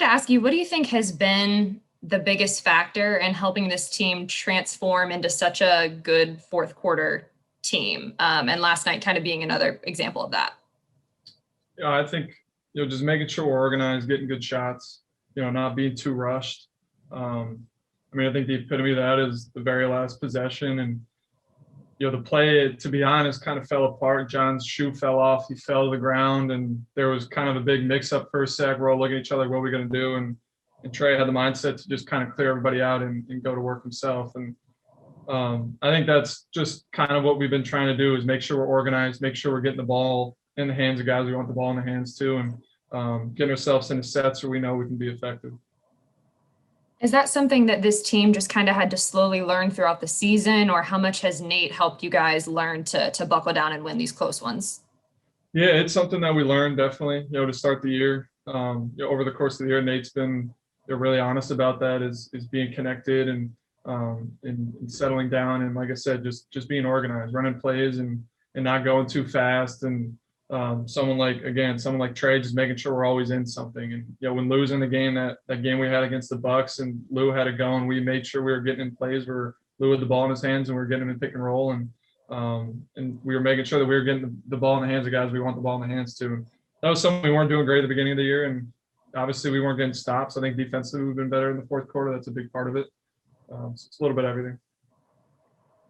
to ask you, what do you think has been the biggest factor in helping this team transform into such a good fourth quarter team? And last night kind of being another example of that. Yeah, I think, just making sure we're organized, getting good shots, not being too rushed. I think the epitome of that is the very last possession. And, the play, to be honest, kind of fell apart. John's shoe fell off. He fell to the ground, and there was kind of a big mix-up for a sec. We're all looking at each other, what are we going to do? And Trey had the mindset to just kind of clear everybody out and go to work himself. And I think that's just kind of what we've been trying to do, is make sure we're organized, make sure we're getting the ball in the hands of guys we want the ball in the hands to, and getting ourselves into sets where we know we can be effective. Is that something that this team just kind of had to slowly learn throughout the season, or how much has Nate helped you guys learn to buckle down and win these close ones? Yeah, it's something that we learned definitely, to start the year. Over the course of the year, Nate's been really honest about that, is being connected and settling down. And like I said, just being organized, running plays and not going too fast. And someone like Trey, just making sure we're always in something. And when losing the game, that game we had against the Bucks, and Lou had it going, we made sure we were getting in plays where Lou had the ball in his hands and we were getting him in pick and roll, and we were making sure that we were getting the ball in the hands of guys we want the ball in the hands to. And that was something we weren't doing great at the beginning of the year, and obviously we weren't getting stops. I think defensively we've been better in the fourth quarter. That's a big part of it. So it's a little bit of everything.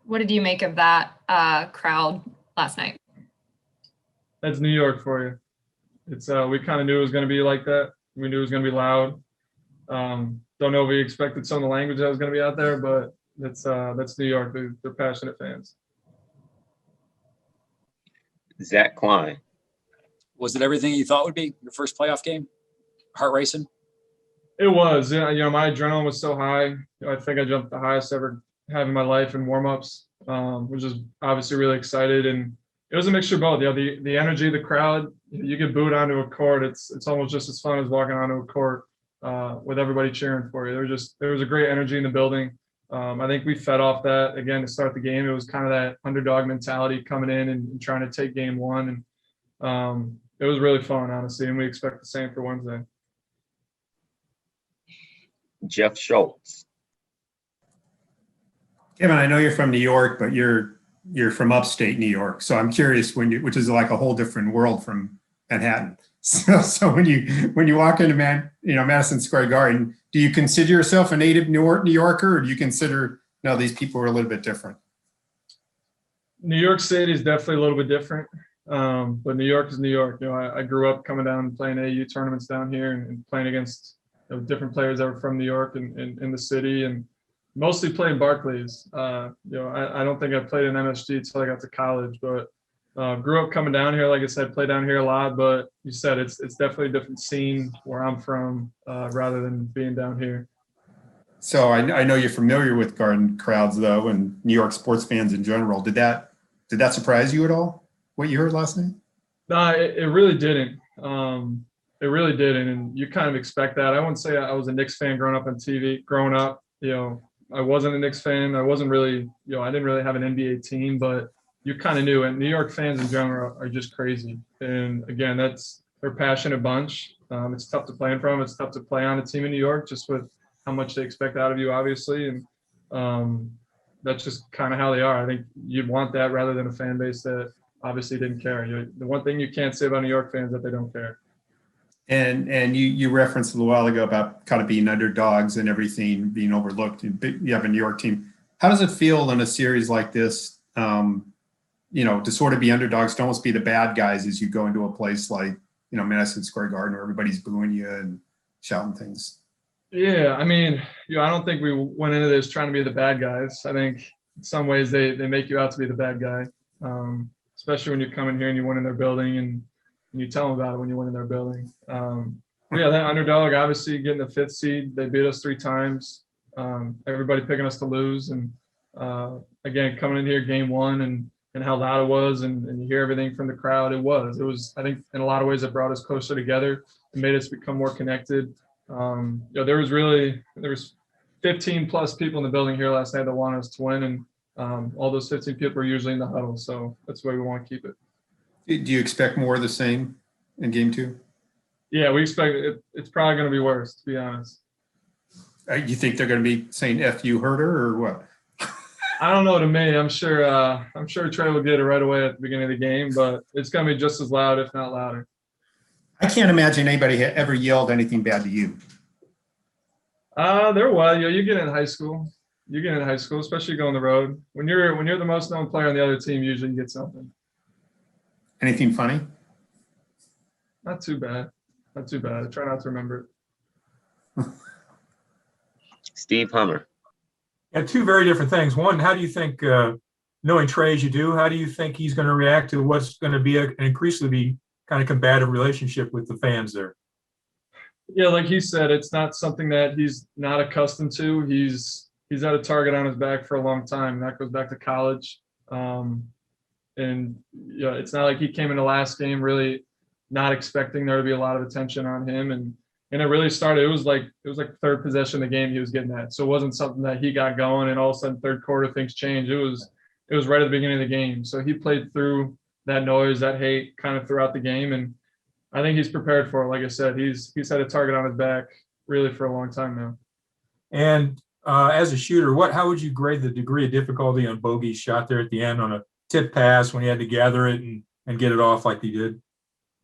What did you make of that crowd last night? That's New York for you. It's we kind of knew it was going to be like that. We knew it was going to be loud. Don't know if we expected some of the language that was going to be out there, but that's New York. They're passionate fans. Zach Klein. Was it everything you thought it would be, your first playoff game? Heart racing? It was. My adrenaline was so high. I think I jumped the highest I ever had in my life in warm-ups, which is obviously really excited. And it was a mixture of both. The energy of the crowd. You get booed onto a court, it's almost just as fun as walking onto a court with everybody cheering for you. There was a great energy in the building. I think we fed off that again to start the game. It was kind of that underdog mentality coming in and trying to take game one, and it was really fun, honestly. And we expect the same for Wednesday. Jeff Schultz. Kevin, I know you're from New York, but you're from upstate New York. So I'm curious, which is like a whole different world from Manhattan. So when you walk into Madison Square Garden, do you consider yourself a native New Yorker, or do you consider these people are a little bit different? New York City is definitely a little bit different, but New York is New York. I grew up coming down and playing AU tournaments down here and playing against different players that were from New York and in the city, and mostly playing Barclays. I don't think I played in MSG until I got to college, but grew up coming down here. Like I said, play down here a lot, but you said it's definitely a different scene where I'm from rather than being down here. So I know you're familiar with Garden crowds though, and New York sports fans in general. Did that surprise you at all, what you heard last night? No, it really didn't. It really didn't, and you kind of expect that. I wouldn't say I was a Knicks fan growing up on TV. Growing up, I wasn't a Knicks fan. I wasn't really, I didn't really have an NBA team, but you kind of knew. And New York fans in general are just crazy. And again, they're a passionate bunch. It's tough to play in front of. It's tough to play on a team in New York just with how much they expect out of you, obviously. And that's just kind of how they are. I think you'd want that rather than a fan base that obviously didn't care. The one thing you can't say about New York fans is that they don't care. And you referenced a little while ago about kind of being underdogs and everything being overlooked. You have a New York team. How does it feel in a series like this, to sort of be underdogs, to almost be the bad guys as you go into a place like, Madison Square Garden where everybody's booing you and shouting things? Yeah, I don't think we went into this trying to be the bad guys. I think in some ways they make you out to be the bad guy, especially when you come in here and you win in their building and you tell them about it when you win in their building. That underdog, obviously getting the 5th seed, they beat us 3 times. Everybody picking us to lose. And again, coming in here game 1 and how loud it was and you hear everything from the crowd, it was, I think in a lot of ways it brought us closer together and made us become more connected. There was 15 plus people in the building here last night that wanted us to win. And all those 15 people are usually in the huddle. So that's the way we want to keep it. Do you expect more of the same in game 2? Yeah, we expect it's probably going to be worse, to be honest. You think they're going to be saying "F you, Heurter" or what? I don't know. To me, I'm sure Trey will get it right away at the beginning of the game, but it's going to be just as loud, if not louder. I can't imagine anybody had ever yelled anything bad to you. There was. You get in high school. You get in high school, especially going the road. When you're the most known player on the other team, usually you get something. Anything funny? Not too bad. Not too bad. I try not to remember it. Steve Hummer. Yeah, two very different things. One, how do you think, knowing Trey as you do, how do you think he's going to react to what's going to be an increasingly kind of combative relationship with the fans there? Yeah, like he said, it's not something that he's not accustomed to. He's had a target on his back for a long time. That goes back to college. And yeah, it's not like he came in the last game really not expecting there to be a lot of attention on him. And it really started. It was like third possession of the game he was getting at. So it wasn't something that he got going and all of a sudden third quarter things changed. It was right at the beginning of the game. So he played through that noise, that hate kind of throughout the game. And I think he's prepared for it. Like I said, he's had a target on his back really for a long time now. And as a shooter, how would you grade the degree of difficulty on Bogey's shot there at the end on a tip pass when he had to gather it and get it off like he did?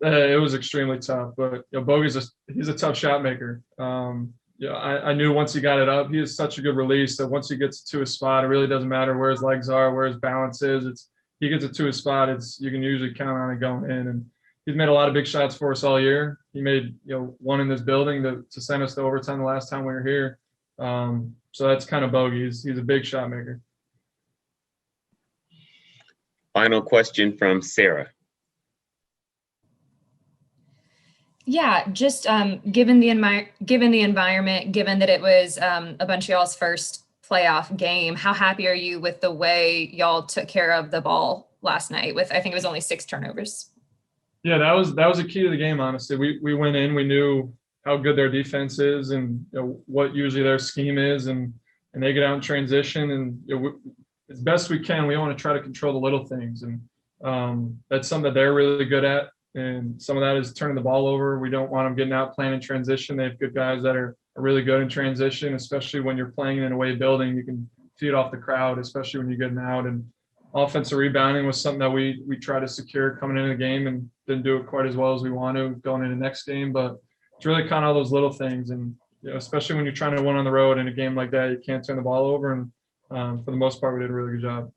It was extremely tough, but Bogey's he's a tough shot maker. I knew once he got it up, he has such a good release that once he gets to his spot, it really doesn't matter where his legs are, where his balance is. He gets it to his spot. You can usually count on it going in. And he's made a lot of big shots for us all year. He made one in this building to send us to overtime the last time we were here. So that's kind of Bogey. He's a big shot maker. Final question from Sarah. Yeah, just given the environment, given that it was a bunch of y'all's first playoff game, how happy are you with the way y'all took care of the ball last night? With I think it was only 6 turnovers. Yeah, that was a key to the game. Honestly, we went in, we knew how good their defense is and what usually their scheme is, and they get out in transition, and as best we can, we want to try to control the little things, and that's something that they're really good at. And some of that is turning the ball over. We don't want them getting out playing in transition. They have good guys that are really good in transition, especially when you're playing in an away building. You can feed off the crowd, especially when you're getting out. And offensive rebounding was something that we try to secure coming into the game and didn't do it quite as well as we want to going into the next game. But it's really kind of all those little things. And especially when you're trying to win on the road in a game like that, you can't turn the ball over. And for the most part, we did a really good job.